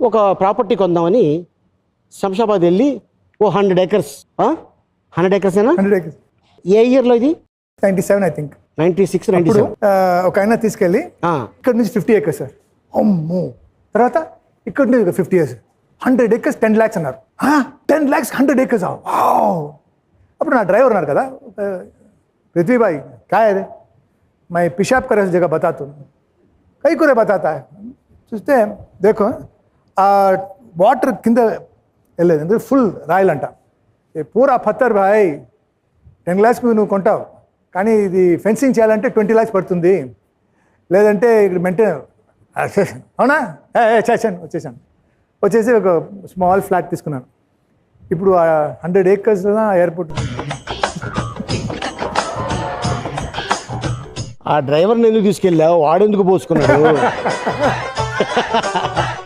ఒక ప్రాపర్టీ కొందామని శంషాబాద్ వెళ్ళి ఓ 100 acres 100 acres ఏనా? 100 acres. ఏ ఇయర్లో ఇది? 97 ఐ థింక్. 96, 97. ఒక ఆయన తీసుకెళ్ళి ఇక్కడ నుంచి 50 acres సార్. అమ్మో. తర్వాత ఇక్కడ నుంచి 50 years 100 acres 10 lakhs అన్నారు. 10 lakhs 100 acres. అప్పుడు నా డ్రైవర్ ఉన్నారు కదా, पृथ्वी भाई क्या है रे, मैं पेशाब करे जगह बताता हूँ, कई को बताता है. చూస్తే देखो వాటర్ కింద వెళ్ళలేదు, ఎందుకంటే ఫుల్ రాయలంట. పూరా పత్తర్ భాయ్ 10 lakhs నువ్వు కొంటావు, కానీ ఇది ఫెన్సింగ్ చేయాలంటే 20 lakhs పడుతుంది, లేదంటే ఇక్కడ మెయింటైన్. అవునా వచ్చేసాను. వచ్చేసి ఒక స్మాల్ ఫ్లాట్ తీసుకున్నాను. ఇప్పుడు 100 acres ఎయిర్పోర్ట్. ఆ డ్రైవర్ని ఎందుకు తీసుకెళ్ళావు? వాడెందుకు పోసుకున్నాడు?